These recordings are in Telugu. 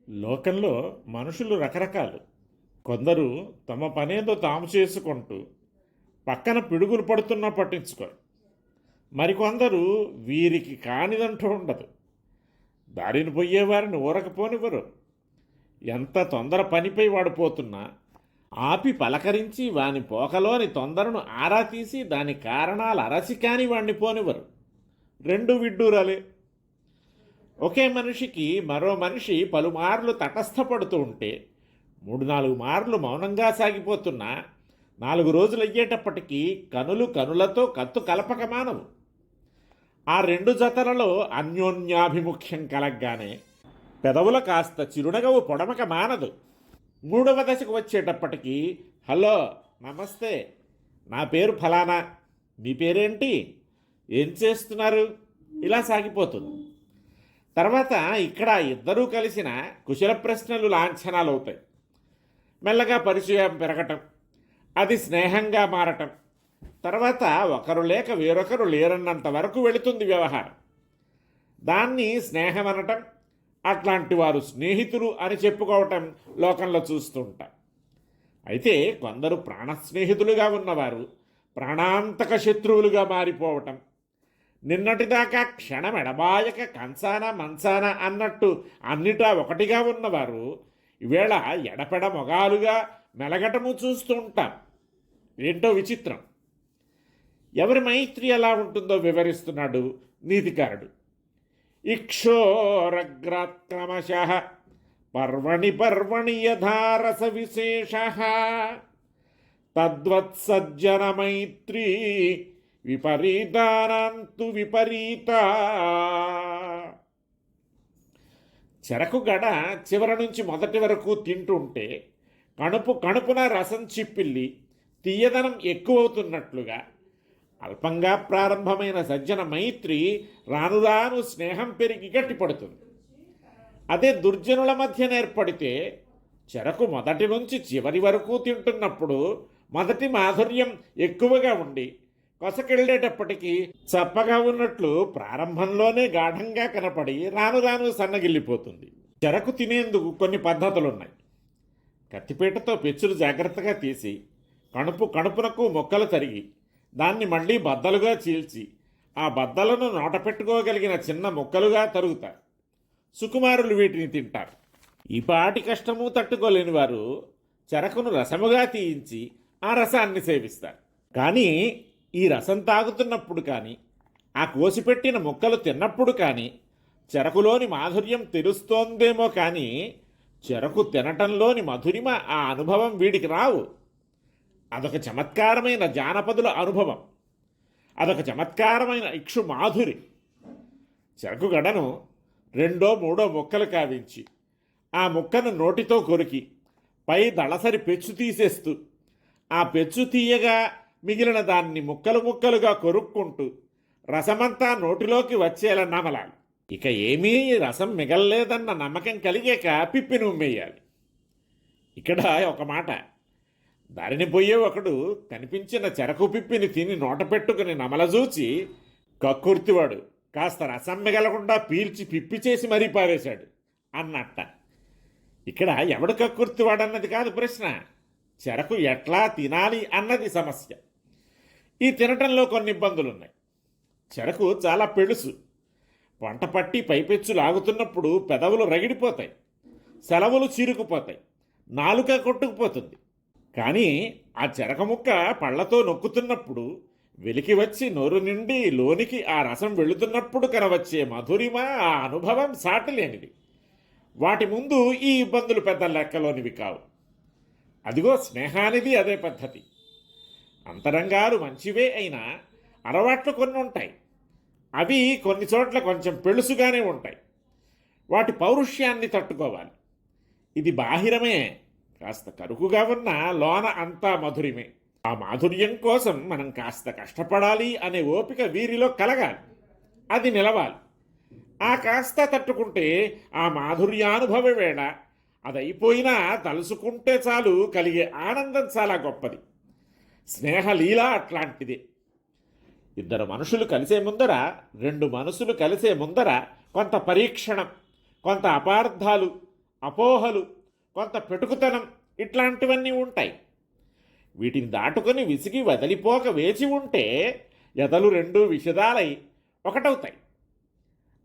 లోకంలో మనుషులు రకరకాలు. కొందరు తమ పనేదో తాము చేసుకుంటూ పక్కన పిడుగులు పడుతున్నా పట్టించుకోరు. మరికొందరు వీరికి కానిదంటూ ఉండదు. దారిని పోయేవారిని ఊరకపోనివ్వరు. ఎంత తొందర పనిపై వాడిపోతున్నా ఆపి పలకరించి వాని పోకలోని తొందరను ఆరా తీసి దాని కారణాలు అరసి కాని వాణ్ణి పోనివ్వరు. రెండు విడ్డూరాలే. ఒకే మనిషికి మరో మనిషి పలుమార్లు తటస్థపడుతూ ఉంటే 3-4 మార్లు మౌనంగా సాగిపోతున్నా 4 రోజులు అయ్యేటప్పటికీ కనులు కనులతో కత్తు కలపక మానవు. ఆ రెండు జతలలో అన్యోన్యాభిముఖ్యం కలగ్గానే పెదవుల కాస్త చిరునగవు పొడమక మానదు. 3వ దశకు వచ్చేటప్పటికి హలో, నమస్తే, నా పేరు ఫలానా, మీ పేరేంటి, ఏం చేస్తున్నారు, ఇలా సాగిపోతుంది. తర్వాత ఇక్కడ ఇద్దరూ కలిసిన కుశల ప్రశ్నలు లాంఛనాలు అవుతాయి. మెల్లగా పరిచయం పెరగటం, అది స్నేహంగా మారటం, తర్వాత ఒకరు లేక వేరొకరు లేరన్నంత వరకు వెళుతుంది వ్యవహారం. దాన్ని స్నేహం అనటం, అట్లాంటి వారు స్నేహితులు అని చెప్పుకోవటం లోకంలో చూస్తూ ఉంటాం. అయితే కొందరు ప్రాణ స్నేహితులుగా ఉన్నవారు ప్రాణాంతక శత్రువులుగా మారిపోవటం, నిన్నటిదాకా క్షణం ఎడబాయక కంచాన మంచాన అన్నట్టు అన్నిటా ఒకటిగా ఉన్నవారు ఈవేళ ఎడపెడ మొగాలుగా మెలగటము చూస్తూ ఉంటాం. ఏంటో విచిత్రం. ఎవరి మైత్రి ఎలా ఉంటుందో వివరిస్తున్నాడు నీతికారుడు. ఇక్షోరగ్రాత్క్రమశ పర్వణి పర్వణి యథారస విశేష తద్వత్సజ్జన మైత్రీ విపరీతానంతు విపరీత. చెరకు గడ చివరి నుంచి మొదటి వరకు తింటుంటే కణుపున రసం చిప్పిల్లి తీయదనం ఎక్కువవుతున్నట్లుగా అల్పంగా ప్రారంభమైన సజ్జన మైత్రి రాను రాను స్నేహం పెరిగి గట్టిపడుతుంది. అదే దుర్జనుల మధ్య ఏర్పడితే చెరకు మొదటి నుంచి చివరి వరకు తింటున్నప్పుడు మొదటి మాధుర్యం ఎక్కువగా ఉండి కొసకెళ్ళేటప్పటికీ చప్పగా ఉన్నట్లు ప్రారంభంలోనే గాఢంగా కనపడి రాను రాను సన్నగిల్లిపోతుంది. చెరకు తినేందుకు కొన్ని పద్ధతులున్నాయి. కత్తిపీటతో పెచ్చులు జాగ్రత్తగా తీసి కణుపునకు మొక్కలు తరిగి దాన్ని మళ్ళీ బద్దలుగా చీల్చి ఆ బద్దలను నోట పెట్టుకోగలిగిన చిన్న ముక్కలుగా తరుగుతారు. సుకుమారులు వీటిని తింటారు. ఈ పాటి కష్టము తట్టుకోలేని వారు చెరకును రసముగా తీయించి ఆ రసాన్ని సేవిస్తారు. కానీ ఈ రసం తాగుతున్నప్పుడు కానీ ఆ కోసిపెట్టిన ముక్కలు తిన్నప్పుడు కానీ చెరకులోని మాధుర్యం తెలుస్తోందేమో కానీ చెరకు తినటంలోని మధురిమ ఆ అనుభవం వీడికి రావు. అదొక చమత్కారమైన జానపదుల అనుభవం, అదొక చమత్కారమైన ఇక్షు మాధురి. చెరకు గడను 2-3 ముక్కలు కావించి ఆ ముక్కను నోటితో కొరికి పై దళసరి పెచ్చు తీసేస్తూ ఆ పెచ్చు తీయగా మిగిలిన దాన్ని ముక్కలు ముక్కలుగా కొరుక్కుంటూ రసమంతా నోటిలోకి వచ్చేలా నమలాలి. ఇక ఏమీ రసం మిగల్లేదన్న నమ్మకం కలిగాక పిప్పి నుమ్మేయాలి. ఇక్కడ ఒక మాట, దారిని పోయే ఒకడు కనిపించిన చెరకు పిప్పిని తిని నోట పెట్టుకుని నమలజూచి కక్కుర్తివాడు కాస్త రసం మిగలకుండా పీల్చి పిప్పి చేసి మరీ పారేశాడు అన్నట్ట. ఇక్కడ ఎవడు కక్కుర్తివాడన్నది కాదు ప్రశ్న, చెరకు ఎట్లా తినాలి అన్నది సమస్య. ఈ తినటంలో కొన్ని ఇబ్బందులున్నాయి. చెరకు చాలా పెళుసు. వంట పట్టి పైపెచ్చు లాగుతున్నప్పుడు పెదవులు రగిడిపోతాయి, సెలవులు చీరుకుపోతాయి, నాలుక కొట్టుకుపోతుంది. కానీ ఆ చెరక ముక్క పళ్లతో నొక్కుతున్నప్పుడు వెలికి వచ్చి నోరు నిండి లోనికి ఆ రసం వెళుతున్నప్పుడు కనవచ్చే మధురిమ, ఆ అనుభవం సాటిలేనిది. వాటి ముందు ఈ ఇబ్బందులు పెద్ద లెక్కలోనివి కావు. అదిగో స్నేహానిది అదే పద్ధతి. అంతరంగాలు మంచివే అయినా అలవాట్లు కొన్ని ఉంటాయి. అవి కొన్ని చోట్ల కొంచెం పెళుసుగానే ఉంటాయి. వాటి పౌరుష్యాన్ని తట్టుకోవాలి. ఇది బాహిరమే, కాస్త కరుకుగా ఉన్న లోన అంతా మధురిమే. ఆ మాధుర్యం కోసం మనం కాస్త కష్టపడాలి అనే ఓపిక వీరిలో కలగాలి. అది నిలవాలి. ఆ కాస్త తట్టుకుంటే ఆ మాధుర్యానుభవ వేళ అదైపోయినా తలుసుకుంటే చాలు కలిగే ఆనందం చాలా గొప్పది. స్నేహలీల అట్లాంటిదే. 2 మనుషులు కలిసే ముందర, 2 మనసులు కలిసే ముందర కొంత పరీక్షణం, కొంత అపార్థాలు, అపోహలు, కొంత పెటుకుతనం ఇట్లాంటివన్నీ ఉంటాయి. వీటిని దాటుకొని విసిగి వదిలిపోక వేచి ఉంటే ఎదలు రెండూ విషదాలై ఒకటవుతాయి.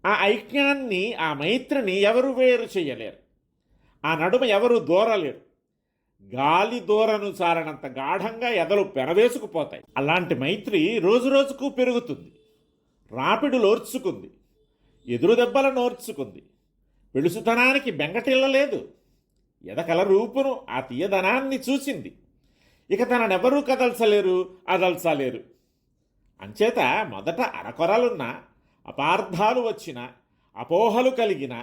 ఆ ఐక్యాన్ని, ఆ మైత్రిని ఎవరు వేరు చేయలేరు. ఆ నడుమ ఎవరు దూరలేరు. గాలి దూరను సారనంత గాఢంగా ఎదలు పెనవేసుకుపోతాయి. అలాంటి మైత్రి రోజురోజుకు పెరుగుతుంది. రాపిడులోర్చుకుంది, ఎదురు దెబ్బలను ఓర్చుకుంది, పెళుసుతనానికి బెంగటిల్లలేదు. ఎదకల రూపును, ఆ తీయదనాన్ని చూసింది. ఇక తననెవరూ కదల్చలేరు, అదల్చలేరు. అంచేత మొదట అరకొరలున్న, అపార్థాలు వచ్చిన, అపోహలు కలిగిన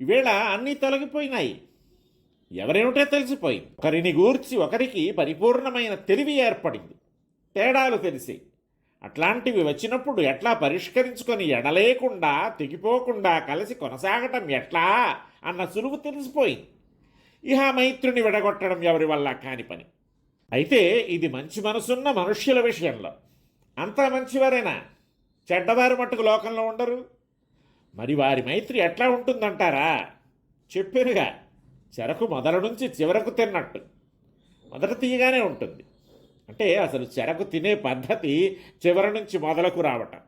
ఈవేళ అన్నీ తొలగిపోయినాయి. ఎవరేమిటో తెలిసిపోయింది. ఒకరిని గూర్చి ఒకరికి పరిపూర్ణమైన తెలివి ఏర్పడింది. తేడాలు తెలిసి అట్లాంటివి వచ్చినప్పుడు ఎట్లా పరిష్కరించుకొని ఎడలేకుండా తెగిపోకుండా కలిసి కొనసాగటం ఎట్లా అన్న సులువు తెలిసిపోయింది. ఇహ మైత్రుని విడగొట్టడం ఎవరి వల్ల కాని పని. అయితే ఇది మంచి మనసున్న మనుష్యుల విషయంలో. అంతా మంచివారేనా? చెడ్డవారు మట్టుకు లోకంలో ఉండరు. మరి వారి మైత్రి ఎట్లా ఉంటుందంటారా? చెప్పానుగా, చెరకు మొదల నుంచి చివరకు తిన్నట్టు. మొదట తీయగానే ఉంటుంది. అంటే అసలు చెరకు తినే పద్ధతి చివరి నుంచి మొదలకు రావటం.